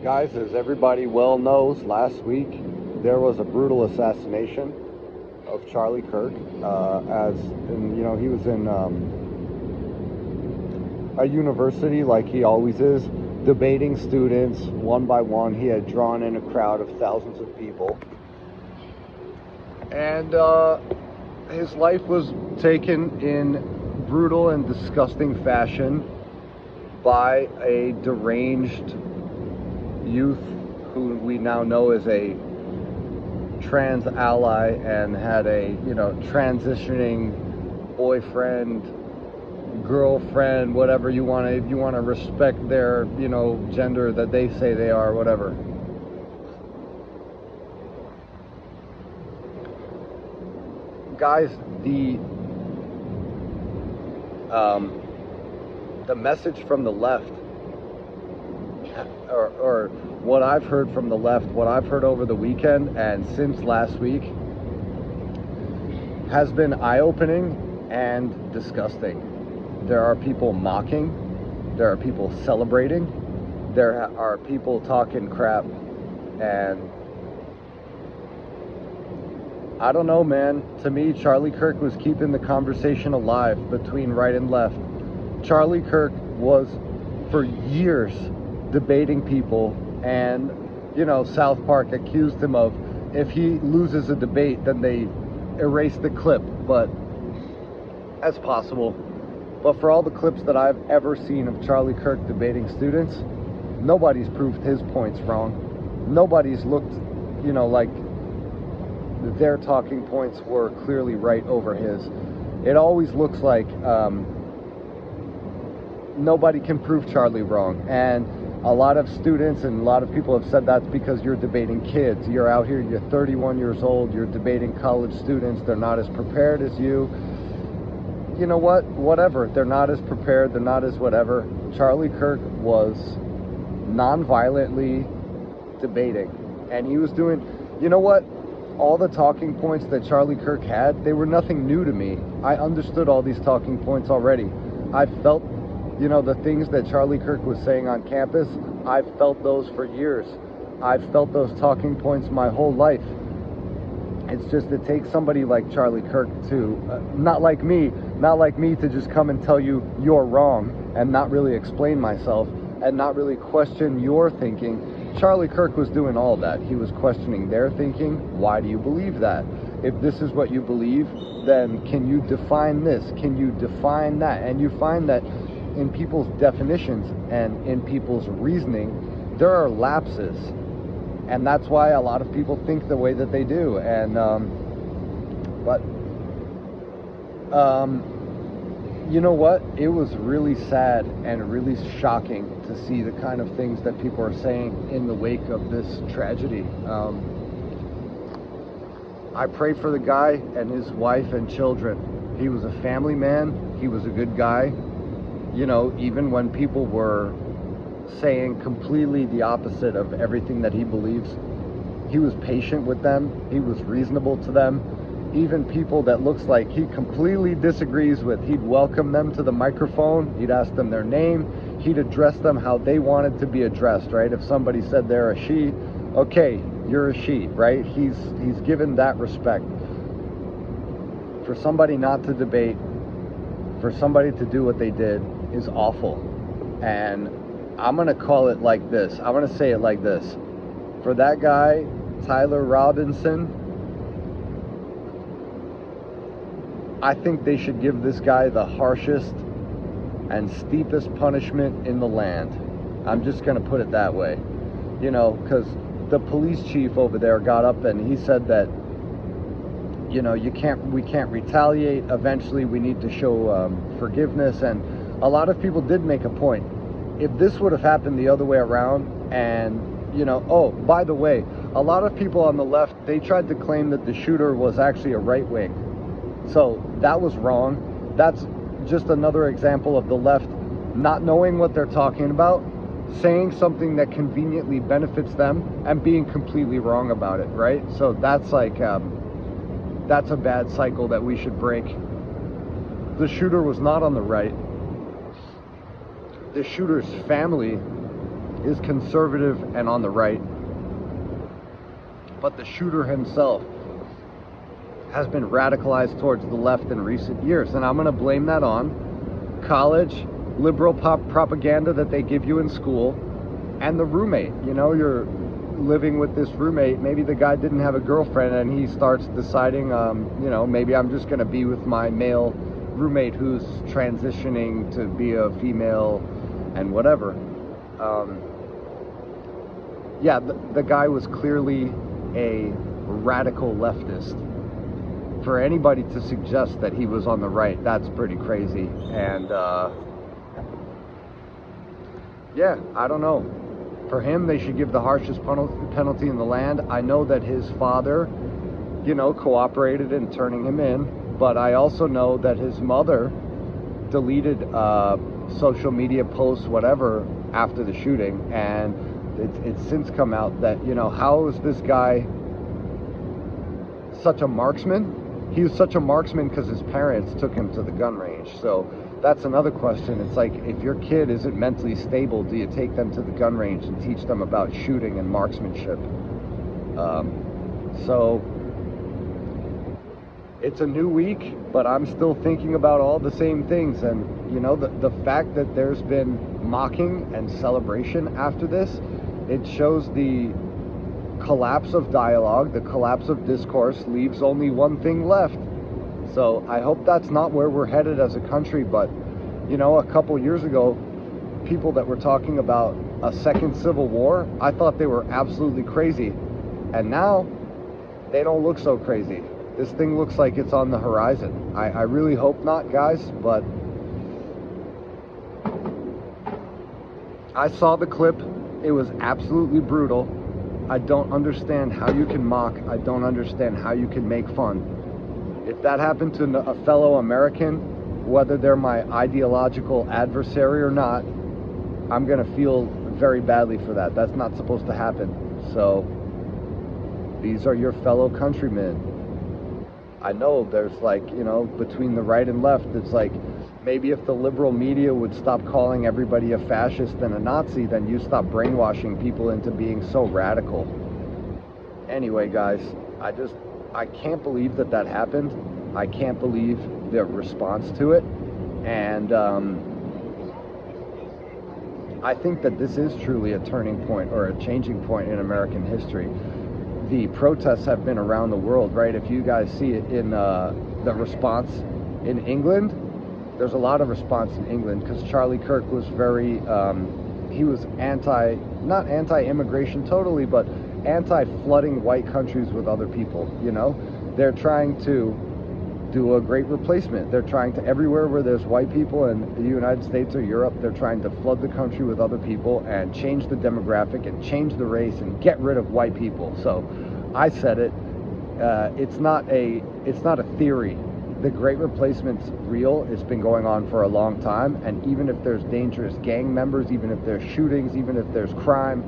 Guys, as everybody well knows, last week there was a brutal assassination of Charlie Kirk. He was in a university like he always is, debating students one by one. He had drawn in a crowd of thousands of people, and his life was taken in brutal and disgusting fashion by a deranged youth who we now know is a trans ally and had a transitioning boyfriend, girlfriend, whatever you want to, if you want to respect their gender that they say they are, whatever. Guys, the message from the left, or what I've heard from the left, what I've heard over the weekend and since last week, has been eye-opening and disgusting. There are people mocking, there are people celebrating, there are people talking crap, and I don't know, man. To me, Charlie Kirk was keeping the conversation alive between right and left. Charlie Kirk was, for years, debating people, and South Park accused him of, if he loses a debate, then they erase the clip. But that's possible. But for all the clips that I've ever seen of Charlie Kirk debating students, nobody's proved his points wrong. Nobody's looked like their talking points were clearly right over his. It always looks like nobody can prove Charlie wrong. And a lot of students and a lot of people have said that's because you're debating kids. You're out here, you're 31 years old, you're debating college students, they're not as prepared as you. You know what? Whatever. They're not as prepared, they're not as whatever. Charlie Kirk was non-violently debating. And he was doing, all the talking points that Charlie Kirk had, they were nothing new to me. I understood all these talking points already. I felt the things that Charlie Kirk was saying on campus, I've felt those for years. I've felt those talking points my whole life. It's just, it takes somebody like Charlie Kirk to, not like me to just come and tell you you're wrong and not really explain myself and not really question your thinking. Charlie Kirk was doing all that. He was questioning their thinking. Why do you believe that? If this is what you believe, then can you define this? Can you define that? And you find that in people's definitions and in people's reasoning, there are lapses. And that's why a lot of people think the way that they do. And, you know what? It was really sad and really shocking to see the kind of things that people are saying in the wake of this tragedy. I pray for the guy and his wife and children. He was a family man. He was a good guy. Even when people were saying completely the opposite of everything that he believes, he was patient with them. He was reasonable to them. Even people that looks like he completely disagrees with, he'd welcome them to the microphone. He'd ask them their name. He'd address them how they wanted to be addressed, right? If somebody said they're a she, okay, you're a she, right? He's given that respect. For somebody not to debate, for somebody to do what they did is awful. And I'm going to call it like this. I'm going to say it like this. For that guy, Tyler Robinson, I think they should give this guy the harshest and steepest punishment in the land. I'm just going to put it that way. Because the police chief over there got up and he said that, we can't retaliate. Eventually we need to show forgiveness. And a lot of people did make a point. If this would have happened the other way around, and oh, by the way, a lot of people on the left, they tried to claim that the shooter was actually a right wing. So that was wrong. That's just another example of the left not knowing what they're talking about, saying something that conveniently benefits them and being completely wrong about it, right? So that's like, that's a bad cycle that we should break. The shooter was not on the right. The shooter's family is conservative and on the right. But the shooter himself has been radicalized towards the left in recent years. And I'm going to blame that on college, liberal propaganda that they give you in school, and the roommate. You know, you're living with this roommate. Maybe the guy didn't have a girlfriend, and he starts deciding, you know, maybe I'm just going to be with my male roommate who's transitioning to be a female and whatever. Yeah, the guy was clearly a radical leftist. For anybody to suggest that he was on the right, that's pretty crazy. And yeah, I don't know. For him, they should give the harshest penalty in the land. I know that his father, you know, cooperated in turning him in, but I also know that his mother deleted social media posts, whatever, after the shooting, and it's since come out that, you know, how is this guy such a marksman? He was such a marksman because his parents took him to the gun range. So that's another question. It's like, if your kid isn't mentally stable, do you take them to the gun range and teach them about shooting and marksmanship? So it's a new week, but I'm still thinking about all the same things. And, you know, the fact that there's been mocking and celebration after this, it shows the collapse of dialogue, the collapse of discourse leaves only one thing left. So I hope that's not where we're headed as a country. But, you know, a couple years ago, people that were talking about a second civil war, I thought they were absolutely crazy. And now they don't look so crazy. This thing looks like it's on the horizon. I really hope not, guys, but I saw the clip. It was absolutely brutal. I don't understand how you can mock. I don't understand how you can make fun. If that happened to a fellow American, whether they're my ideological adversary or not, I'm going to feel very badly for that. That's not supposed to happen. So these are your fellow countrymen. I know there's, like, you know, between the right and left, it's like, maybe if the liberal media would stop calling everybody a fascist and a Nazi, then you stop brainwashing people into being so radical. Anyway, guys, I can't believe that happened. I can't believe the response to it. And I think that this is truly a turning point or a changing point in American history. The protests have been around the world, right? If you guys see it in the response in England, there's a lot of response in England because Charlie Kirk was very, he was not anti-immigration totally, but anti-flooding white countries with other people, you know? They're trying to do a great replacement. They're trying to, everywhere where there's white people in the United States or Europe, they're trying to flood the country with other people and change the demographic and change the race and get rid of white people. So I said it, it's not a theory. The Great Replacement's real. It's been going on for a long time, and even if there's dangerous gang members, even if there's shootings, even if there's crime,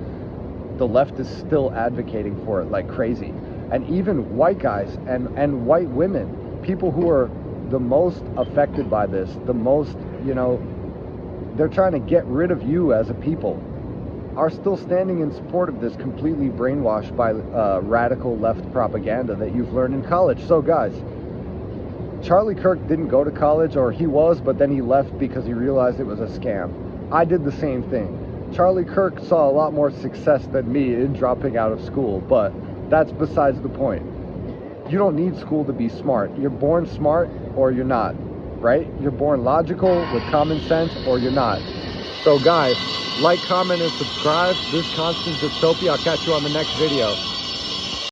the left is still advocating for it like crazy. And even white guys and white women, people who are the most affected by this, the most, you know, they're trying to get rid of you as a people, are still standing in support of this, completely brainwashed by radical left propaganda that you've learned in college. So guys, Charlie Kirk didn't go to college, or he was, but then he left because he realized it was a scam. I did the same thing. Charlie Kirk saw a lot more success than me in dropping out of school, but that's besides the point. You don't need school to be smart. You're born smart or you're not, right? You're born logical with common sense or you're not. So guys, like, comment, and subscribe. This is Constant Dystopia. I'll catch you on the next video.